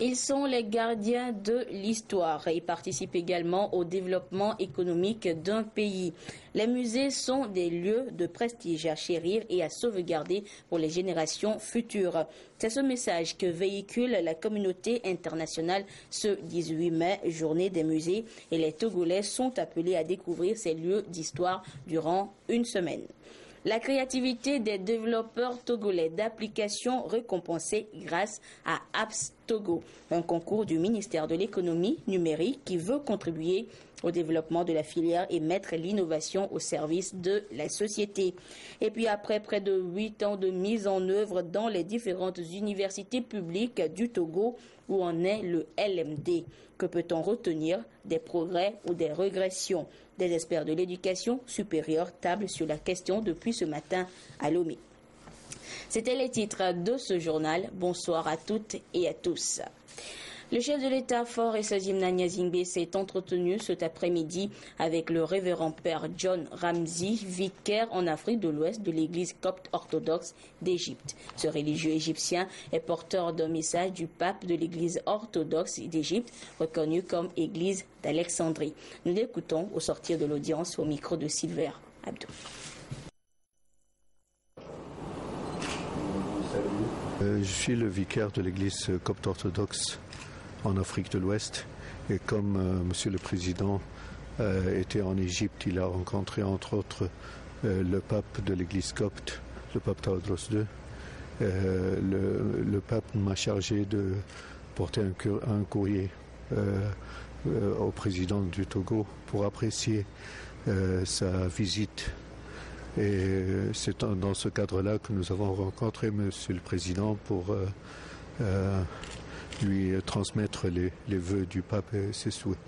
Ils sont les gardiens de l'histoire et participent également au développement économique d'un pays. Les musées sont des lieux de prestige à chérir et à sauvegarder pour les générations futures. C'est ce message que véhicule la communauté internationale ce 18 mai, journée des musées, et les Togolais sont appelés à découvrir ces lieux d'histoire durant une semaine. La créativité des développeurs togolais d'applications récompensée grâce à Apps Togo, un concours du ministère de l'économie numérique qui veut contribuer au développement de la filière et mettre l'innovation au service de la société. Et puis après près de 8 ans de mise en œuvre dans les différentes universités publiques du Togo, où en est le LMD? Que peut-on retenir des progrès ou des régressions? Des experts de l'éducation supérieure tablent sur la question depuis ce matin à Lomé. C'était les titres de ce journal. Bonsoir à toutes et à tous. Le chef de l'État, Faure Essaggimna Gnazingbe, s'est entretenu cet après-midi avec le révérend père John Ramsey, vicaire en Afrique de l'Ouest de l'église copte orthodoxe d'Égypte. Ce religieux égyptien est porteur d'un message du pape de l'église orthodoxe d'Égypte, reconnue comme église d'Alexandrie. Nous l'écoutons au sortir de l'audience au micro de Silver Abdou. Je suis le vicaire de l'église copte orthodoxe en Afrique de l'Ouest, et comme Monsieur le Président était en Égypte, il a rencontré entre autres le pape de l'église copte, le pape Théodros II. Le pape m'a chargé de porter un courrier au président du Togo pour apprécier sa visite. Et c'est dans ce cadre-là que nous avons rencontré Monsieur le Président pour lui transmettre les vœux du pape et ses souhaits.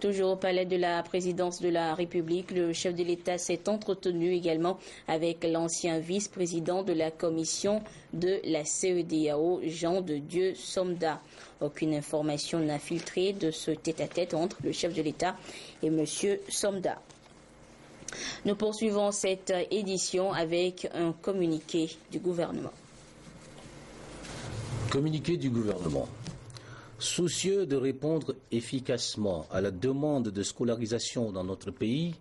Toujours au palais de la présidence de la République, le chef de l'État s'est entretenu également avec l'ancien vice-président de la commission de la CEDEAO, Jean de Dieu Somda. Aucune information n'a filtré de ce tête-à-tête entre le chef de l'État et M. Somda. Nous poursuivons cette édition avec un communiqué du gouvernement. Communiqué du gouvernement. Soucieux de répondre efficacement à la demande de scolarisation dans notre pays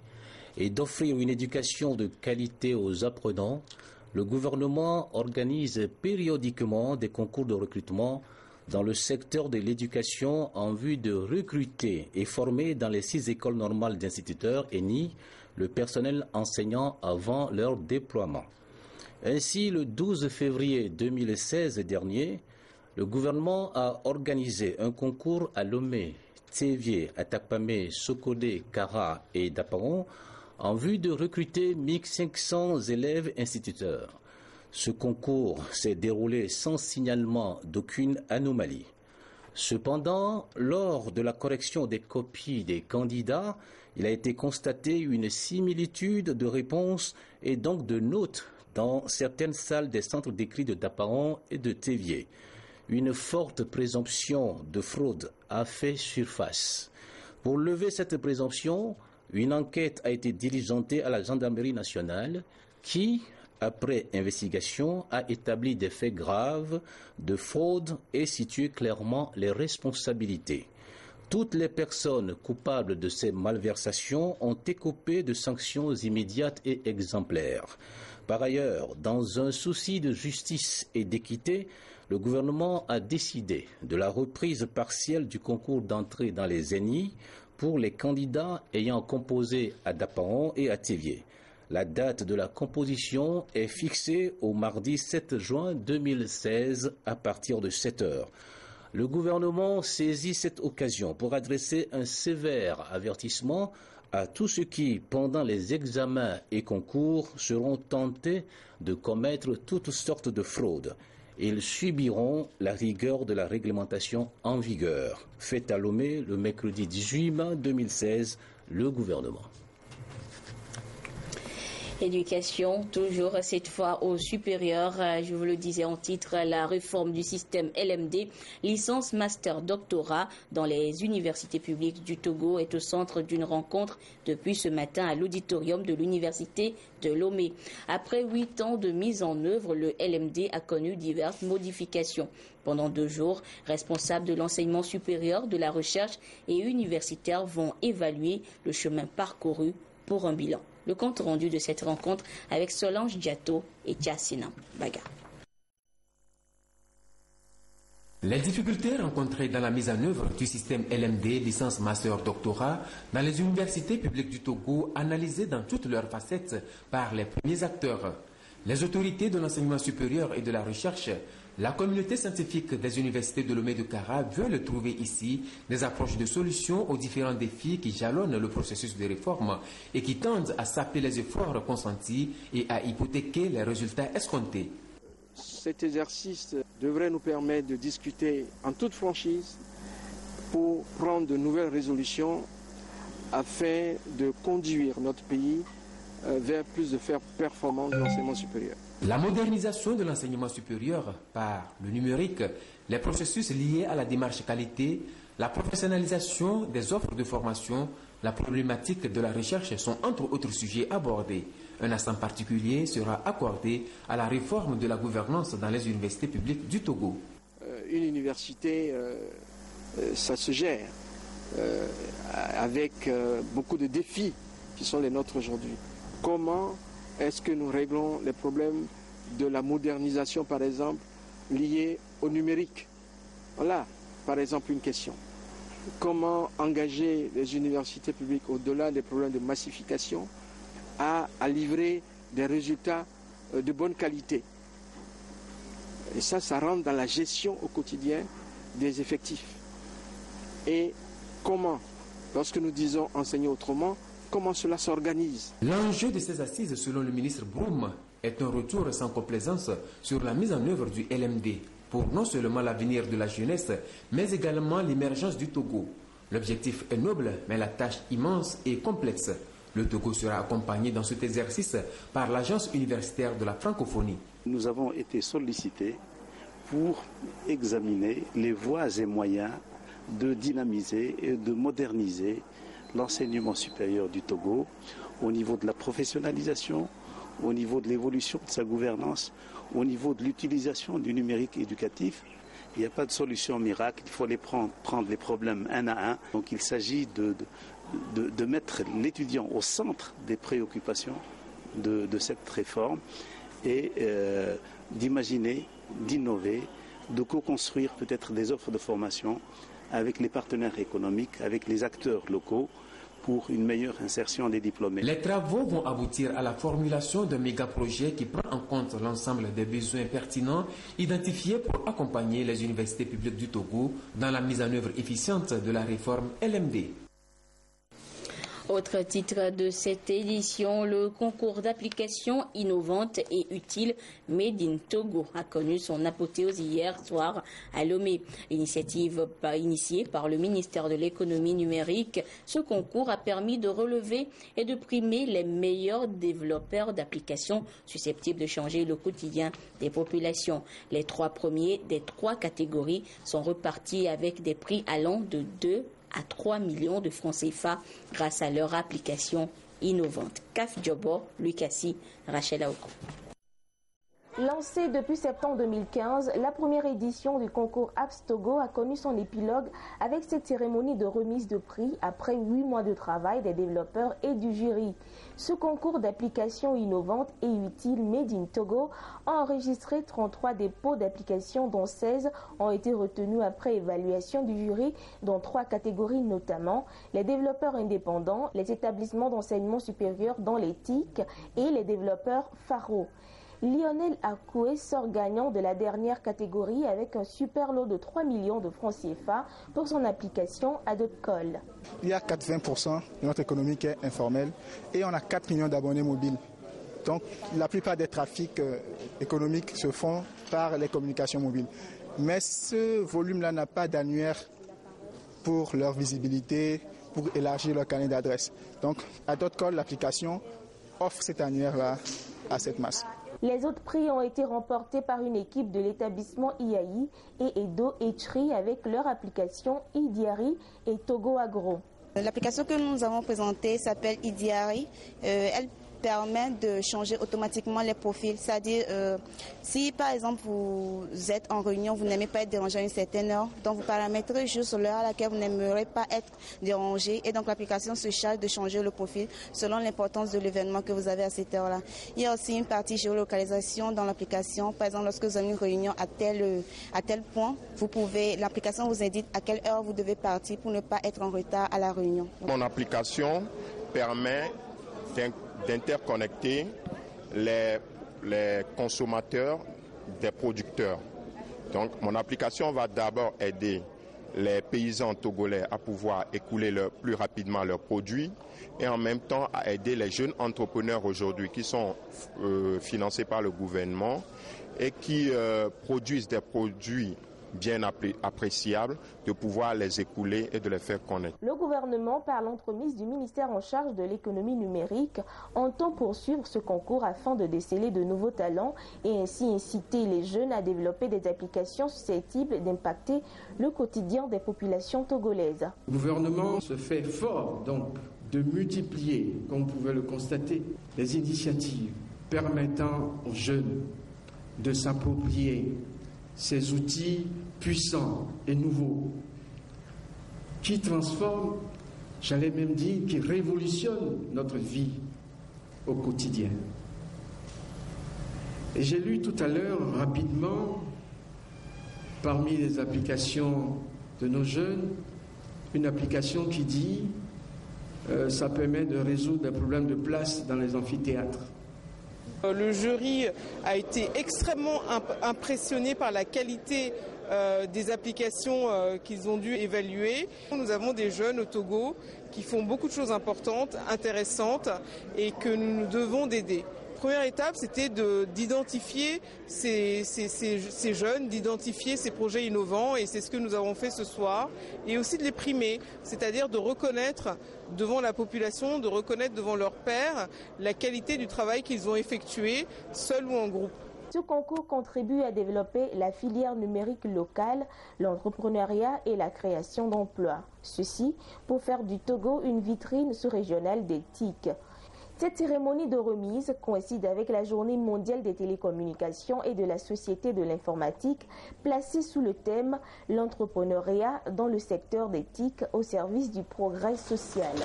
et d'offrir une éducation de qualité aux apprenants, le gouvernement organise périodiquement des concours de recrutement dans le secteur de l'éducation en vue de recruter et former dans les 6 écoles normales d'instituteurs ENI le personnel enseignant avant leur déploiement. Ainsi, le 12 février 2016 dernier, le gouvernement a organisé un concours à Lomé, Tsévié, Atapamé, Sokodé, Kara et Daparon en vue de recruter 1500 élèves instituteurs. Ce concours s'est déroulé sans signalement d'aucune anomalie. Cependant, lors de la correction des copies des candidats, il a été constaté une similitude de réponses et donc de notes dans certaines salles des centres d'écrit de Daparon et de Tsévié. Une forte présomption de fraude a fait surface. Pour lever cette présomption, une enquête a été diligentée à la gendarmerie nationale qui, après investigation, a établi des faits graves de fraude et situé clairement les responsabilités. Toutes les personnes coupables de ces malversations ont écopé de sanctions immédiates et exemplaires. Par ailleurs, dans un souci de justice et d'équité, le gouvernement a décidé de la reprise partielle du concours d'entrée dans les ENI pour les candidats ayant composé à Daparon et à Tsévié. La date de la composition est fixée au mardi 7 juin 2016 à partir de 7 heures. Le gouvernement saisit cette occasion pour adresser un sévère avertissement à tous ceux qui, pendant les examens et concours, seront tentés de commettre toutes sortes de fraudes. Ils subiront la rigueur de la réglementation en vigueur. Fait à Lomé le mercredi 18 mai 2016, le gouvernement. Éducation, toujours cette fois au supérieur. Je vous le disais en titre, la réforme du système LMD, licence, master, doctorat dans les universités publiques du Togo est au centre d'une rencontre depuis ce matin à l'auditorium de l'université de Lomé. Après 8 ans de mise en œuvre, le LMD a connu diverses modifications. Pendant 2 jours, responsables de l'enseignement supérieur, de la recherche et universitaires vont évaluer le chemin parcouru pour un bilan. Le compte rendu de cette rencontre avec Solange Diato et Tiassina Baga. Les difficultés rencontrées dans la mise en œuvre du système LMD, licence, master, doctorat, dans les universités publiques du Togo, analysées dans toutes leurs facettes par les premiers acteurs. Les autorités de l'enseignement supérieur et de la recherche, la communauté scientifique des universités de Lomé et de Kara veulent trouver ici des approches de solutions aux différents défis qui jalonnent le processus de réforme et qui tendent à saper les efforts consentis et à hypothéquer les résultats escomptés. Cet exercice devrait nous permettre de discuter en toute franchise pour prendre de nouvelles résolutions afin de conduire notre pays vers plus de performance de l'enseignement supérieur. La modernisation de l'enseignement supérieur par le numérique, les processus liés à la démarche qualité, la professionnalisation des offres de formation, la problématique de la recherche sont entre autres sujets abordés. Un accent particulier sera accordé à la réforme de la gouvernance dans les universités publiques du Togo. Une université, ça se gère avec beaucoup de défis qui sont les nôtres aujourd'hui. Comment est-ce que nous réglons les problèmes de la modernisation, par exemple, liés au numérique? Voilà, par exemple, une question. Comment engager les universités publiques, au-delà des problèmes de massification, à livrer des résultats de bonne qualité? Et ça rentre dans la gestion au quotidien des effectifs. Et comment, lorsque nous disons enseigner autrement, comment cela s'organise? L'enjeu de ces assises, selon le ministre Broum, est un retour sans complaisance sur la mise en œuvre du LMD pour non seulement l'avenir de la jeunesse, mais également l'émergence du Togo. L'objectif est noble, mais la tâche immense et complexe. Le Togo sera accompagné dans cet exercice par l'Agence universitaire de la francophonie. Nous avons été sollicités pour examiner les voies et moyens de dynamiser et de moderniser l'enseignement supérieur du Togo au niveau de la professionnalisation, au niveau de l'évolution de sa gouvernance, au niveau de l'utilisation du numérique éducatif. Il n'y a pas de solution miracle, il faut prendre les problèmes un à un. Donc il s'agit de mettre l'étudiant au centre des préoccupations de cette réforme et d'imaginer, d'innover, de co-construire peut-être des offres de formation avec les partenaires économiques, avec les acteurs locaux, pour une meilleure insertion des diplômés. Les travaux vont aboutir à la formulation d'un méga-projet qui prend en compte l'ensemble des besoins pertinents identifiés pour accompagner les universités publiques du Togo dans la mise en œuvre efficiente de la réforme LMD. Autre titre de cette édition, le concours d'application innovante et utile Made in Togo a connu son apothéose hier soir à Lomé. Initiative initiée par le ministère de l'économie numérique, ce concours a permis de relever et de primer les meilleurs développeurs d'applications susceptibles de changer le quotidien des populations. Les 3 premiers des 3 catégories sont repartis avec des prix allant de 2 à 3 millions de francs CFA grâce à leur application innovante. CAF Djobo, Lucassi, Rachel Aoko. Lancée depuis septembre 2015, la première édition du concours Apps Togo a connu son épilogue avec cette cérémonie de remise de prix après 8 mois de travail des développeurs et du jury. Ce concours d'applications innovantes et utiles Made in Togo a enregistré 33 dépôts d'applications dont 16 ont été retenus après évaluation du jury dans 3 catégories notamment les développeurs indépendants, les établissements d'enseignement supérieur dans l'éthique et les développeurs pharo. Lionel Akoué sort gagnant de la dernière catégorie avec un super lot de 3 millions de francs CFA pour son application AdopCall. Il y a 80% de notre économie qui est informelle et on a 4 millions d'abonnés mobiles. Donc la plupart des trafics économiques se font par les communications mobiles. Mais ce volume-là n'a pas d'annuaire pour leur visibilité, pour élargir leur carnet d'adresses. Donc AdopCall, l'application, offre cet annuaire-là à cette masse. Les autres prix ont été remportés par une équipe de l'établissement IAI et Edo Etri avec leur application Idiari et Togo Agro. L'application que nous avons présentée s'appelle Idiari. Elle permet de changer automatiquement les profils. C'est-à-dire, si par exemple vous êtes en réunion, vous n'aimez pas être dérangé à une certaine heure, donc vous paramétrez juste l'heure à laquelle vous n'aimerez pas être dérangé et donc l'application se charge de changer le profil selon l'importance de l'événement que vous avez à cette heure-là. Il y a aussi une partie géolocalisation dans l'application. Par exemple, lorsque vous avez une réunion à tel point, l'application vous indique à quelle heure vous devez partir pour ne pas être en retard à la réunion. Mon application permet d'interconnecter les consommateurs des producteurs. Donc mon application va d'abord aider les paysans togolais à pouvoir écouler plus rapidement leurs produits et en même temps à aider les jeunes entrepreneurs aujourd'hui qui sont financés par le gouvernement et qui produisent des produits bien appréciables, de pouvoir les écouler et de les faire connaître. Le gouvernement, par l'entremise du ministère en charge de l'économie numérique, entend poursuivre ce concours afin de déceler de nouveaux talents et ainsi inciter les jeunes à développer des applications susceptibles d'impacter le quotidien des populations togolaises. Le gouvernement se fait fort donc de multiplier, comme vous pouvez le constater, les initiatives permettant aux jeunes de s'approprier ces outils puissants et nouveaux qui transforment, j'allais même dire, qui révolutionnent notre vie au quotidien. Et j'ai lu tout à l'heure rapidement, parmi les applications de nos jeunes, une application qui dit ça permet de résoudre des problèmes de place dans les amphithéâtres. Le jury a été extrêmement impressionné par la qualité des applications qu'ils ont dû évaluer. Nous avons des jeunes au Togo qui font beaucoup de choses importantes, intéressantes et que nous devons d'aider. Première étape, c'était d'identifier ces jeunes, d'identifier ces projets innovants et c'est ce que nous avons fait ce soir et aussi de les primer, c'est-à-dire de reconnaître devant la population, de reconnaître devant leurs pairs la qualité du travail qu'ils ont effectué, seuls ou en groupe. Ce concours contribue à développer la filière numérique locale, l'entrepreneuriat et la création d'emplois. Ceci pour faire du Togo une vitrine sous-régionale des TIC. Cette cérémonie de remise coïncide avec la Journée mondiale des télécommunications et de la société de l'informatique, placée sous le thème « L'entrepreneuriat dans le secteur des TIC au service du progrès social ».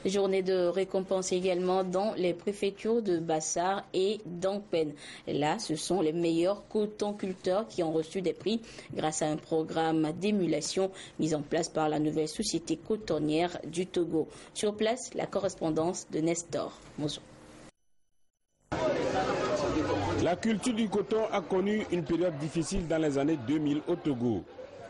Journée de récompense également dans les préfectures de Bassar et d'Angpen. Là, ce sont les meilleurs cotonculteurs qui ont reçu des prix grâce à un programme d'émulation mis en place par la nouvelle société cotonnière du Togo. Sur place, la correspondance de Nestor Mozo. La culture du coton a connu une période difficile dans les années 2000 au Togo.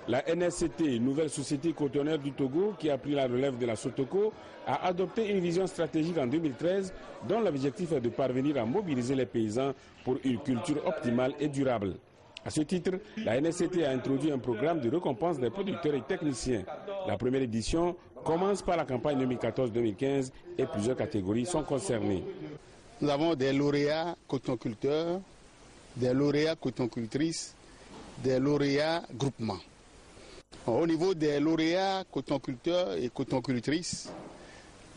La NSCT, nouvelle société cotonnière du Togo qui a pris la relève de la Sotoko, a adopté une vision stratégique en 2013 dont l'objectif est de parvenir à mobiliser les paysans pour une culture optimale et durable. À ce titre, la NSCT a introduit un programme de récompense des producteurs et techniciens. La première édition commence par la campagne 2014-2015 et plusieurs catégories sont concernées. Nous avons des lauréats cotonculteurs, des lauréats cotoncultrices, des lauréats groupements. Au niveau des lauréats cotonculteurs et cotoncultrices,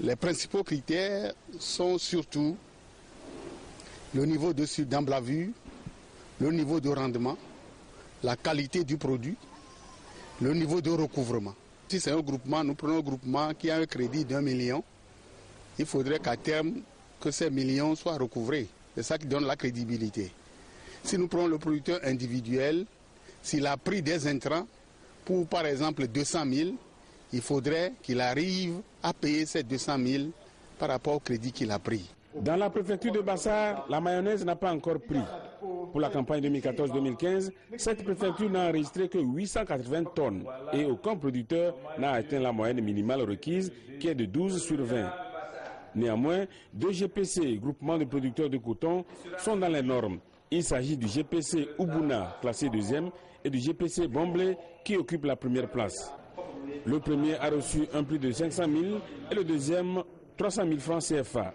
les principaux critères sont surtout le niveau d'emblavure, le niveau de rendement, la qualité du produit, le niveau de recouvrement. Si c'est un groupement, nous prenons un groupement qui a un crédit d'1 million, il faudrait qu'à terme, que ces millions soient recouvrés. C'est ça qui donne la crédibilité. Si nous prenons le producteur individuel, s'il a pris des intrants, pour par exemple 200 000, il faudrait qu'il arrive à payer ces 200 000 par rapport au crédit qu'il a pris. Dans la préfecture de Bassar, la mayonnaise n'a pas encore pris. Pour la campagne 2014-2015, cette préfecture n'a enregistré que 880 tonnes et aucun producteur n'a atteint la moyenne minimale requise qui est de 12 sur 20. Néanmoins, 2 GPC, groupements de producteurs de coton, sont dans les normes. Il s'agit du GPC Ubuna, classé 2e, et du GPC Bomblé, qui occupe la première place. Le premier a reçu un prix de 500 000 et le deuxième 300 000 francs CFA.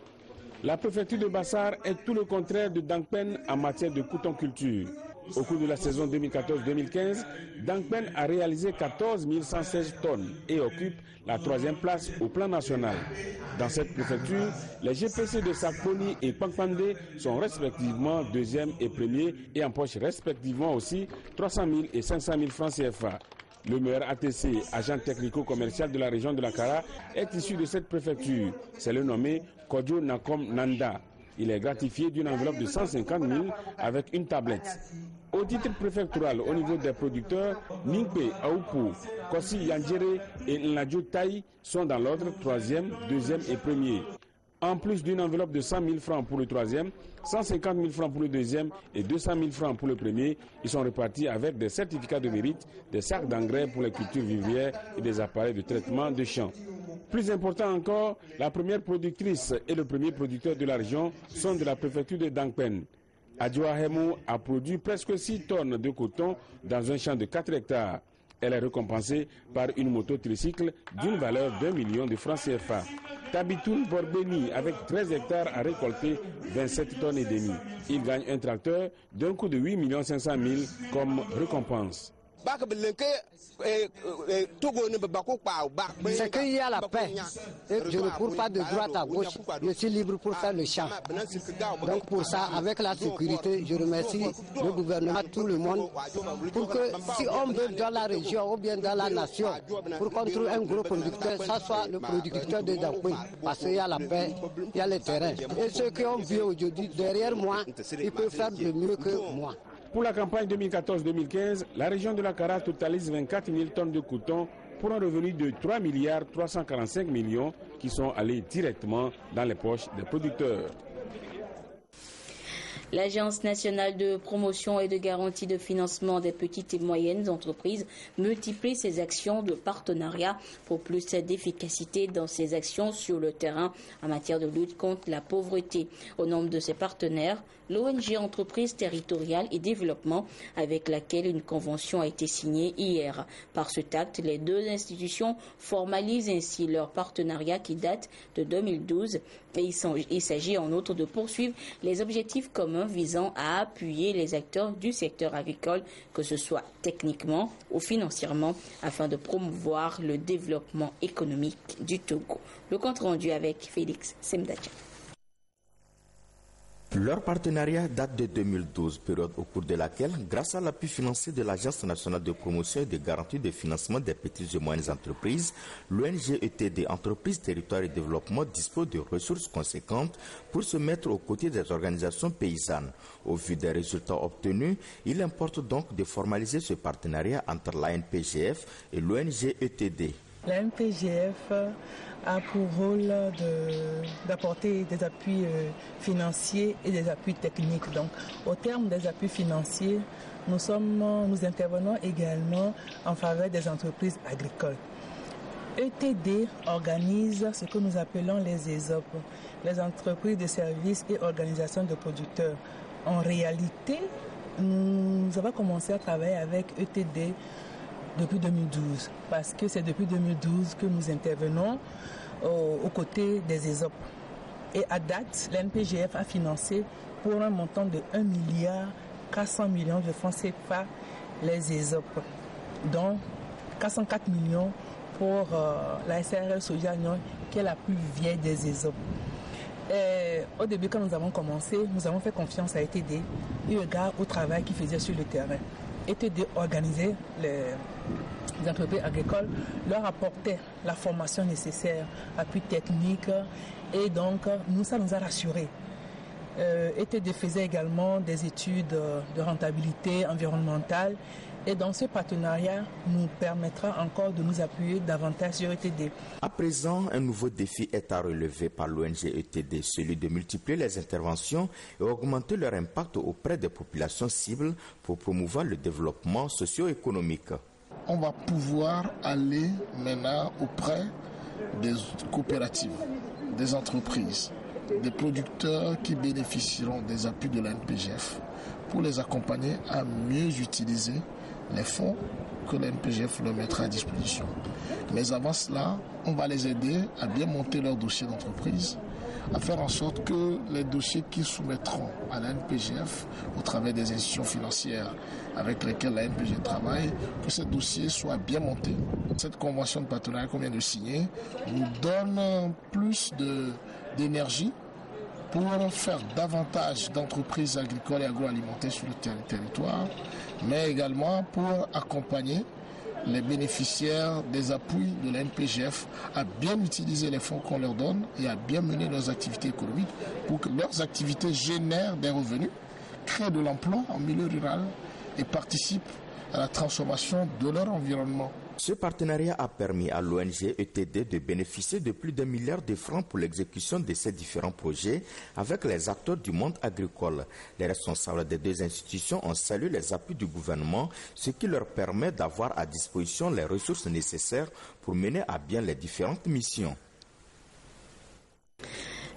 La préfecture de Bassar est tout le contraire de Dangpen en matière de coton-culture. Au cours de la saison 2014-2015, Dangpen a réalisé 14 116 tonnes et occupe la 3e place au plan national. Dans cette préfecture, les GPC de Sakponi et Pankpandé sont respectivement 2e et 1er et empochent respectivement aussi 300 000 et 500 000 francs CFA. Le meilleur ATC, agent technico-commercial de la région de l'Akara, est issu de cette préfecture. C'est le nommé Kodjo Nakom Nanda. Il est gratifié d'une enveloppe de 150 000 avec une tablette. Au titre préfectoral, au niveau des producteurs, Ningpe, Aoupo, Kossi Yandjere et Nladjo Tai sont dans l'ordre 3e, 2e et 1er. En plus d'une enveloppe de 100 000 francs pour le 3e, 150 000 francs pour le 2e et 200 000 francs pour le 1er, ils sont répartis avec des certificats de mérite, des sacs d'engrais pour les cultures vivrières et des appareils de traitement de champs. Plus important encore, la première productrice et le premier producteur de la région sont de la préfecture de Dangpen. Adjoa Hemo a produit presque 6 tonnes de coton dans un champ de 4 hectares. Elle est récompensée par une moto tricycle d'une valeur d'1 million de francs CFA. Tabitoun Borbeni, avec 13 hectares, a récolté 27 tonnes et demie. Il gagne un tracteur d'un coût de 8 500 000 comme récompense. C'est qu'il y a la paix. Et je ne cours pas de droite à gauche. Je suis libre pour faire le champ. Donc pour ça, avec la sécurité, je remercie le gouvernement, tout le monde, pour que si on veut dans la région ou bien dans la nation, pour qu'on trouve un gros producteur, ça soit le producteur de Dangpen. Parce qu'il y a la paix, il y a le terrain. Et ceux qui ont vu aujourd'hui derrière moi, ils peuvent faire de mieux que moi. Pour la campagne 2014-2015, la région de l'Akara totalise 24 000 tonnes de coton pour un revenu de 3 345 millions qui sont allés directement dans les poches des producteurs. L'Agence nationale de promotion et de garantie de financement des petites et moyennes entreprises multiplie ses actions de partenariat pour plus d'efficacité dans ses actions sur le terrain en matière de lutte contre la pauvreté. Au nombre de ses partenaires, l'ONG Entreprises territoriales et développement, avec laquelle une convention a été signée hier. Par ce acte, les deux institutions formalisent ainsi leur partenariat qui date de 2012 et il s'agit en outre de poursuivre les objectifs communs visant à appuyer les acteurs du secteur agricole, que ce soit techniquement ou financièrement, afin de promouvoir le développement économique du Togo. Le compte rendu avec Félix Semdacha. Leur partenariat date de 2012, période au cours de laquelle, grâce à l'appui financier de l'Agence nationale de promotion et de garantie de financement des petites et moyennes entreprises, l'ONG ETD, Entreprises, Territoires et Développement, dispose de ressources conséquentes pour se mettre aux côtés des organisations paysannes. Au vu des résultats obtenus, il importe donc de formaliser ce partenariat entre l'ANPGF et l'ONG ETD. L'ANPGF a pour rôle d'apporter des appuis financiers et des appuis techniques. Donc, au terme des appuis financiers, nous intervenons également en faveur des entreprises agricoles. ETD organise ce que nous appelons les ESOP, les entreprises de services et organisations de producteurs. En réalité, nous avons commencé à travailler avec ETD depuis 2012, parce que c'est depuis 2012 que nous intervenons aux côtés des ESOP. Et à date, l'ANPGF a financé pour un montant de 1 400 millions de francs CFA les ESOP, dont 404 millions pour la SARL Soja Nyon, qui est la plus vieille des ESOP. Et au début, quand nous avons commencé, nous avons fait confiance à ETD et regard au travail qu'ils faisaient sur le terrain. ETD organisait les entreprises agricoles, leur apportait la formation nécessaire, appui technique, et donc ça nous a rassurés. ETD faisait également des études de rentabilité environnementale, et dans ce partenariat nous permettra encore de nous appuyer davantage sur ETD. À présent, un nouveau défi est à relever par l'ONG ETD, celui de multiplier les interventions et augmenter leur impact auprès des populations cibles pour promouvoir le développement socio-économique. On va pouvoir aller maintenant auprès des coopératives, des entreprises, des producteurs qui bénéficieront des appuis de l'ANPGF pour les accompagner à mieux utiliser les fonds que l'ANPGF leur mettra à disposition. Mais avant cela, on va les aider à bien monter leur dossier d'entreprise, à faire en sorte que les dossiers qu'ils soumettront à la NPGF au travers des institutions financières avec lesquelles la NPGF travaille, que ces dossiers soient bien montés. Cette convention de partenariat qu'on vient de signer nous donne plus d'énergie pour faire davantage d'entreprises agricoles et agroalimentaires sur le territoire, mais également pour accompagner les bénéficiaires des appuis de la NPGF à bien utiliser les fonds qu'on leur donne et à bien mener leurs activités économiques pour que leurs activités génèrent des revenus, créent de l'emploi en milieu rural et participent à la transformation de leur environnement. Ce partenariat a permis à l'ONG ETD de bénéficier de plus d'1 milliard de francs pour l'exécution de ces différents projets avec les acteurs du monde agricole. Les responsables des deux institutions ont salué les appuis du gouvernement, ce qui leur permet d'avoir à disposition les ressources nécessaires pour mener à bien les différentes missions.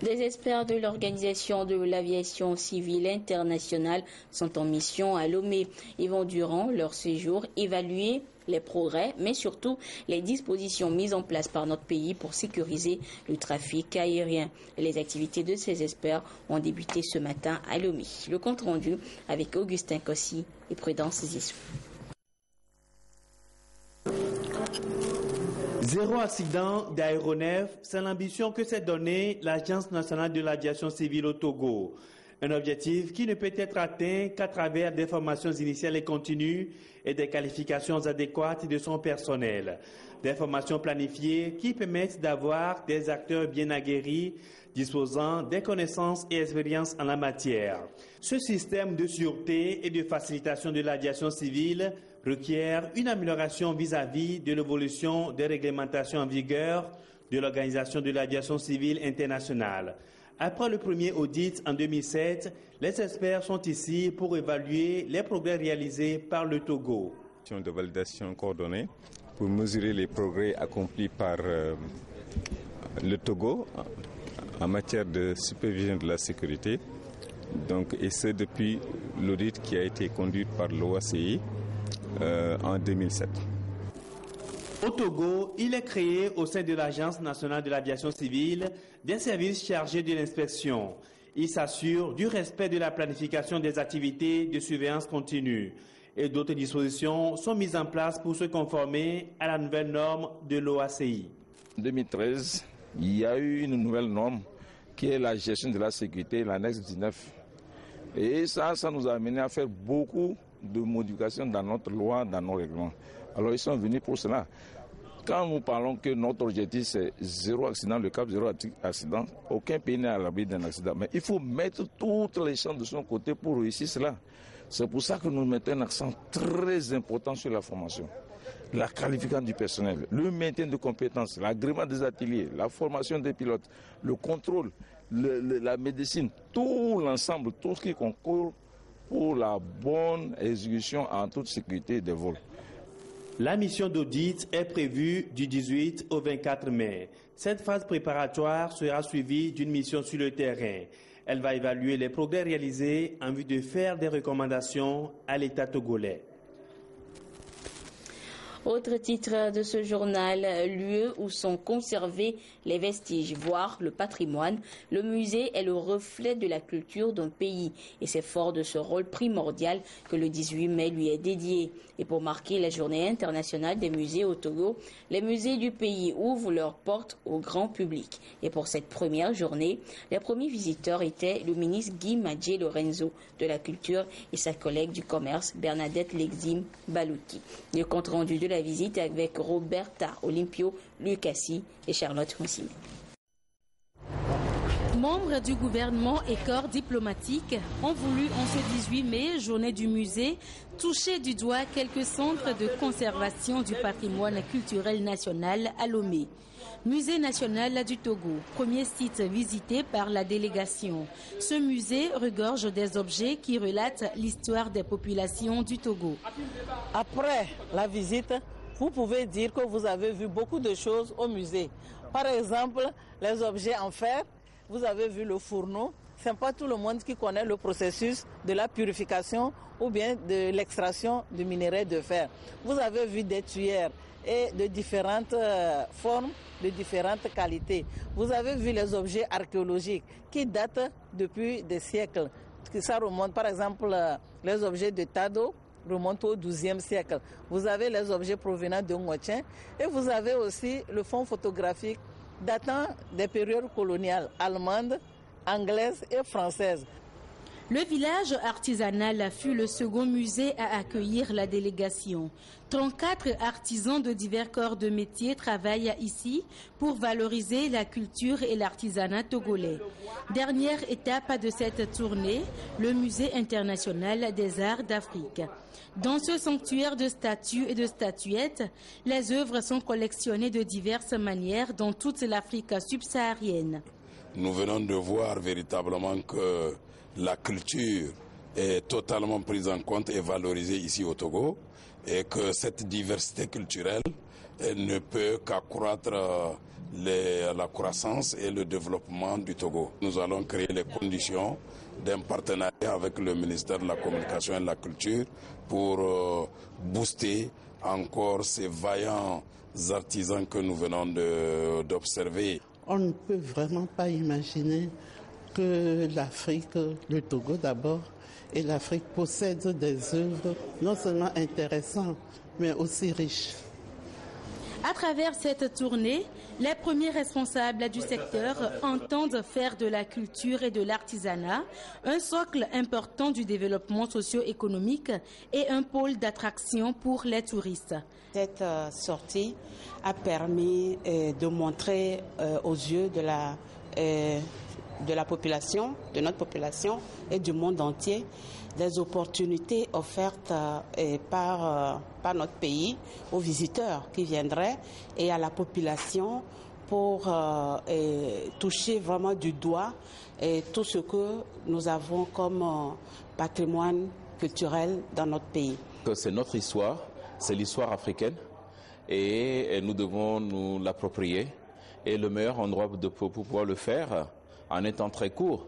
Des experts de l'Organisation de l'aviation civile internationale sont en mission à Lomé. Ils vont durant leur séjour évaluer les progrès, mais surtout les dispositions mises en place par notre pays pour sécuriser le trafic aérien. Les activités de ces experts ont débuté ce matin à Lomé. Le compte rendu avec Augustin Kossi et Prudence Zissou. Zéro accident d'aéronef, c'est l'ambition que s'est donnée l'Agence nationale de l'aviation civile au Togo. Un objectif qui ne peut être atteint qu'à travers des formations initiales et continues et des qualifications adéquates de son personnel. Des formations planifiées qui permettent d'avoir des acteurs bien aguerris, disposant des connaissances et expériences en la matière. Ce système de sûreté et de facilitation de l'aviation civile requiert une amélioration vis-à-vis de l'évolution des réglementations en vigueur de l'Organisation de l'aviation civile internationale. Après le premier audit en 2007, les experts sont ici pour évaluer les progrès réalisés par le Togo. De validation coordonnée pour mesurer les progrès accomplis par le Togo en matière de supervision de la sécurité. Et c'est depuis l'audit qui a été conduit par l'OACI en 2007. Au Togo, il est créé au sein de l'Agence nationale de l'aviation civile des services chargés de l'inspection. Il s'assure du respect de la planification des activités de surveillance continue. Et d'autres dispositions sont mises en place pour se conformer à la nouvelle norme de l'OACI. En 2013, il y a eu une nouvelle norme qui est la gestion de la sécurité, l'annexe 19. Et ça nous a amené à faire beaucoup de modifications dans notre loi, dans nos règlements. Alors ils sont venus pour cela. Quand nous parlons que notre objectif c'est zéro accident, le cap zéro accident, aucun pays n'est à l'abri d'un accident. Mais il faut mettre toutes les chances de son côté pour réussir cela. C'est pour ça que nous mettons un accent très important sur la formation, la qualification du personnel, le maintien de compétences, l'agrément des ateliers, la formation des pilotes, le contrôle, la médecine, tout l'ensemble, tout ce qui concourt pour la bonne exécution en toute sécurité des vols. La mission d'audit est prévue du 18 au 24 mai. Cette phase préparatoire sera suivie d'une mission sur le terrain. Elle va évaluer les progrès réalisés en vue de faire des recommandations à l'État togolais. Autre titre de ce journal, lieu où sont conservés les vestiges, voire le patrimoine. Le musée est le reflet de la culture d'un pays et c'est fort de ce rôle primordial que le 18 mai lui est dédié. Et pour marquer la journée internationale des musées au Togo, les musées du pays ouvrent leurs portes au grand public. Et pour cette première journée, les premiers visiteurs étaient le ministre Guy Madjé Lorenzo de la Culture et sa collègue du commerce Bernadette Lexim Balouki. Le compte rendu de la visite avec Roberta Olympio Lucassi et Charlotte Moussine. Membres du gouvernement et corps diplomatique ont voulu en ce 18 mai, journée du musée, toucher du doigt quelques centres de conservation du patrimoine culturel national à Lomé. Musée national du Togo, premier site visité par la délégation. Ce musée regorge des objets qui relatent l'histoire des populations du Togo. Après la visite, vous pouvez dire que vous avez vu beaucoup de choses au musée. Par exemple, les objets en fer, vous avez vu le fourneau. Ce n'est pas tout le monde qui connaît le processus de la purification ou bien de l'extraction du minerai de fer. Vous avez vu des tuyères et de différentes formes, de différentes qualités. Vous avez vu les objets archéologiques qui datent depuis des siècles. Ça remonte, par exemple, les objets de Tado remontent au XIIe siècle. Vous avez les objets provenant de Ngotien et vous avez aussi le fonds photographique datant des périodes coloniales allemandes, anglaises et françaises. Le village artisanal fut le second musée à accueillir la délégation. 34 artisans de divers corps de métier travaillent ici pour valoriser la culture et l'artisanat togolais. Dernière étape de cette tournée, le Musée international des arts d'Afrique. Dans ce sanctuaire de statues et de statuettes, les œuvres sont collectionnées de diverses manières dans toute l'Afrique subsaharienne. Nous venons de voir véritablement que la culture est totalement prise en compte et valorisée ici au Togo et que cette diversité culturelle ne peut qu'accroître la croissance et le développement du Togo. Nous allons créer les conditions d'un partenariat avec le ministère de la Communication et de la Culture pour booster encore ces vaillants artisans que nous venons d'observer. On ne peut vraiment pas imaginer que l'Afrique, le Togo d'abord, et l'Afrique possèdent des œuvres non seulement intéressantes, mais aussi riches. À travers cette tournée, les premiers responsables du secteur entendent faire de la culture et de l'artisanat un socle important du développement socio-économique et un pôle d'attraction pour les touristes. Cette sortie a permis de montrer aux yeux de la population, de notre population et du monde entier, des opportunités offertes par notre pays aux visiteurs qui viendraient et à la population pour toucher vraiment du doigt tout ce que nous avons comme patrimoine culturel dans notre pays. C'est notre histoire, c'est l'histoire africaine et nous devons nous l'approprier. Et le meilleur endroit pour pouvoir le faire en étant très court,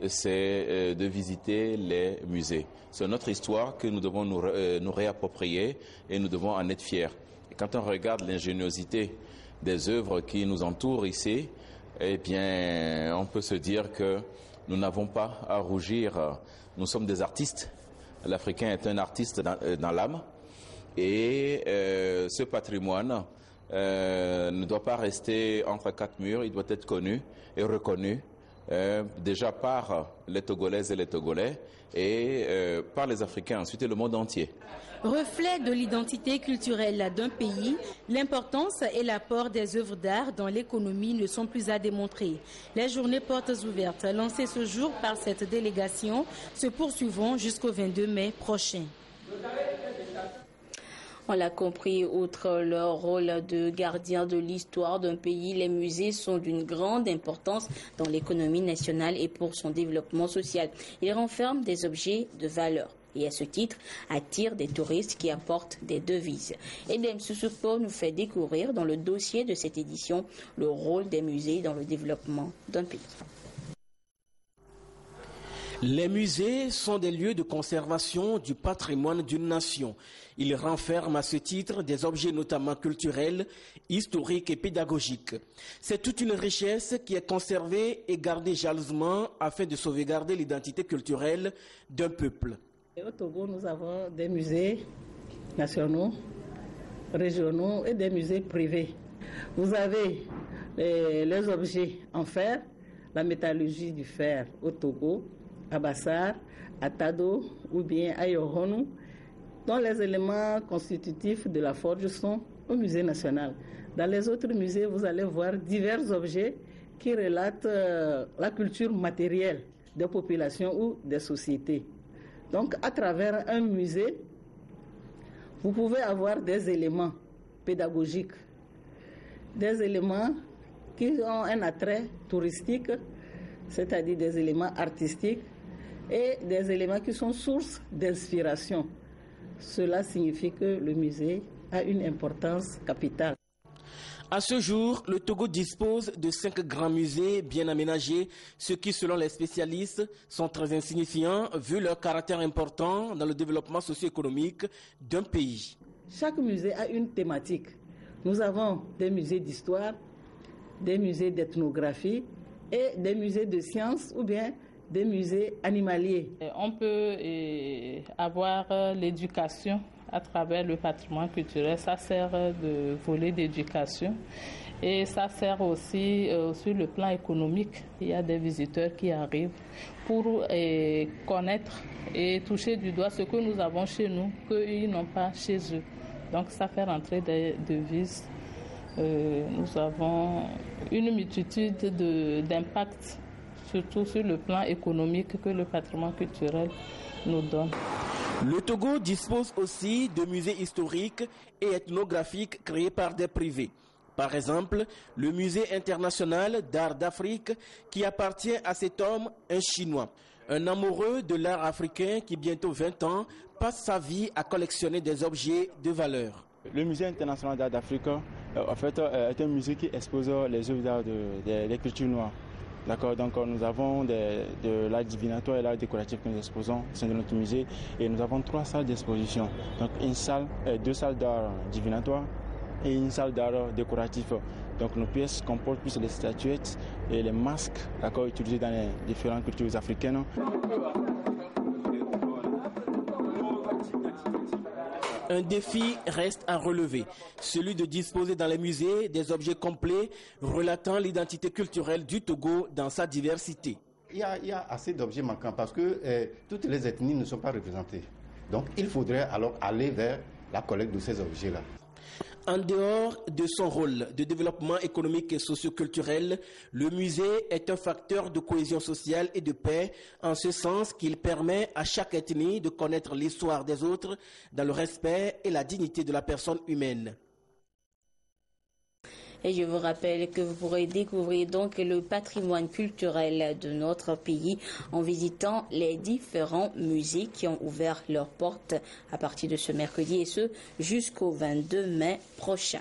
c'est de visiter les musées. C'est notre histoire que nous devons nous réapproprier et nous devons en être fiers. Et quand on regarde l'ingéniosité des œuvres qui nous entourent ici, eh bien, on peut se dire que nous n'avons pas à rougir. Nous sommes des artistes. L'Africain est un artiste dans l'âme. Et ce patrimoine ne doit pas rester entre quatre murs. Il doit être connu et reconnu. Déjà par les Togolaises et les Togolais et par les Africains ensuite et le monde entier. Reflet de l'identité culturelle d'un pays, l'importance et l'apport des œuvres d'art dans l'économie ne sont plus à démontrer. Les journées portes ouvertes lancées ce jour par cette délégation se poursuivront jusqu'au 22 mai prochain. On l'a compris, outre leur rôle de gardien de l'histoire d'un pays, les musées sont d'une grande importance dans l'économie nationale et pour son développement social. Ils renferment des objets de valeur et à ce titre attirent des touristes qui apportent des devises. Edem Soussoupo nous fait découvrir dans le dossier de cette édition le rôle des musées dans le développement d'un pays. Les musées sont des lieux de conservation du patrimoine d'une nation. Ils renferment à ce titre des objets notamment culturels, historiques et pédagogiques. C'est toute une richesse qui est conservée et gardée jalousement afin de sauvegarder l'identité culturelle d'un peuple. Au Togo, nous avons des musées nationaux, régionaux et des musées privés. Vous avez les objets en fer, la métallurgie du fer au Togo, à Bassar, à Tado ou bien à Yohonou, dont les éléments constitutifs de la forge sont au musée national. Dans les autres musées, vous allez voir divers objets qui relatent la culture matérielle des populations ou des sociétés. Donc, à travers un musée, vous pouvez avoir des éléments pédagogiques, des éléments qui ont un attrait touristique, c'est-à-dire des éléments artistiques, et des éléments qui sont source d'inspiration. Cela signifie que le musée a une importance capitale. À ce jour, le Togo dispose de 5 grands musées bien aménagés, ce qui, selon les spécialistes, sont très insignifiants vu leur caractère important dans le développement socio-économique d'un pays. Chaque musée a une thématique. Nous avons des musées d'histoire, des musées d'ethnographie et des musées de sciences ou bien des musées animaliers. On peut avoir l'éducation à travers le patrimoine culturel. Ça sert de volet d'éducation et ça sert aussi sur le plan économique. Il y a des visiteurs qui arrivent pour connaître et toucher du doigt ce que nous avons chez nous, qu'ils n'ont pas chez eux. Donc ça fait rentrer des devises. Nous avons une multitude d'impacts, surtout sur le plan économique, que le patrimoine culturel nous donne. Le Togo dispose aussi de musées historiques et ethnographiques créés par des privés. Par exemple, le musée international d'art d'Afrique qui appartient à cet homme, un Chinois. Un amoureux de l'art africain qui, bientôt 20 ans, passe sa vie à collectionner des objets de valeur. Le musée international d'art d'Afrique, en fait, est un musée qui expose les œuvres d'art des cultures noires. D'accord, donc nous avons de l'art divinatoire et l'art décoratif que nous exposons au sein de notre musée et nous avons 3 salles d'exposition. Donc 2 salles d'art divinatoire et une salle d'art décoratif. Donc nos pièces comportent plus les statuettes et les masques, d'accord, utilisés dans les différentes cultures africaines. Un défi reste à relever, celui de disposer dans les musées des objets complets relatant l'identité culturelle du Togo dans sa diversité. Il y a assez d'objets manquants parce que toutes les ethnies ne sont pas représentées. Donc il faudrait alors aller vers la collecte de ces objets-là. En dehors de son rôle de développement économique et socio-culturel, le musée est un facteur de cohésion sociale et de paix, en ce sens qu'il permet à chaque ethnie de connaître l'histoire des autres dans le respect et la dignité de la personne humaine. Et je vous rappelle que vous pourrez découvrir donc le patrimoine culturel de notre pays en visitant les différents musées qui ont ouvert leurs portes à partir de ce mercredi et ce jusqu'au 22 mai prochain.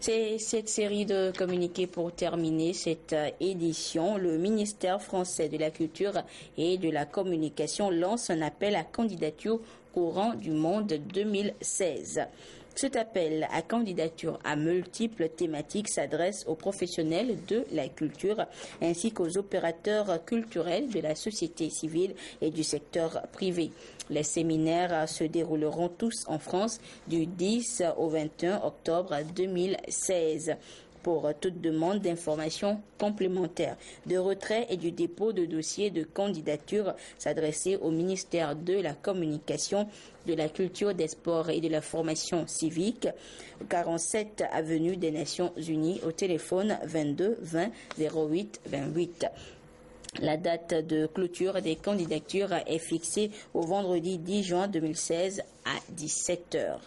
C'est cette série de communiqués pour terminer cette édition. Le ministère français de la Culture et de la Communication lance un appel à candidature courant du monde 2016. Cet appel à candidature à multiples thématiques s'adresse aux professionnels de la culture ainsi qu'aux opérateurs culturels de la société civile et du secteur privé. Les séminaires se dérouleront tous en France du 10 au 21 octobre 2016. Pour toute demande d'informations complémentaires, de retrait et du dépôt de dossiers de candidature, s'adresser au ministère de la Communication, de la Culture, des Sports et de la Formation civique, 47 avenue des Nations Unies, au téléphone 22 20 08 28. La date de clôture des candidatures est fixée au vendredi 10 juin 2016 à 17h.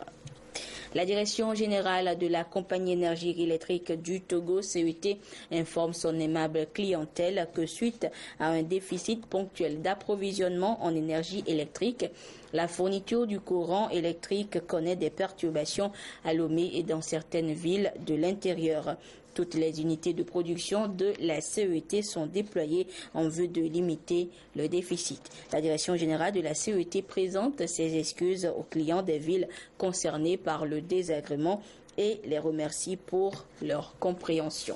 La Direction générale de la Compagnie énergie électrique du Togo, CET, informe son aimable clientèle que suite à un déficit ponctuel d'approvisionnement en énergie électrique, la fourniture du courant électrique connaît des perturbations à Lomé et dans certaines villes de l'intérieur. Toutes les unités de production de la CET sont déployées en vue de limiter le déficit. La Direction générale de la CET présente ses excuses aux clients des villes concernées par le désagrément et les remercie pour leur compréhension.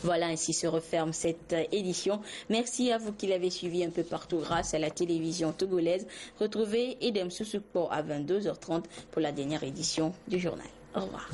Voilà, ainsi se referme cette édition. Merci à vous qui l'avez suivi un peu partout grâce à la télévision togolaise. Retrouvez Edem Sousoukpo à 22h30 pour la dernière édition du journal. Au revoir.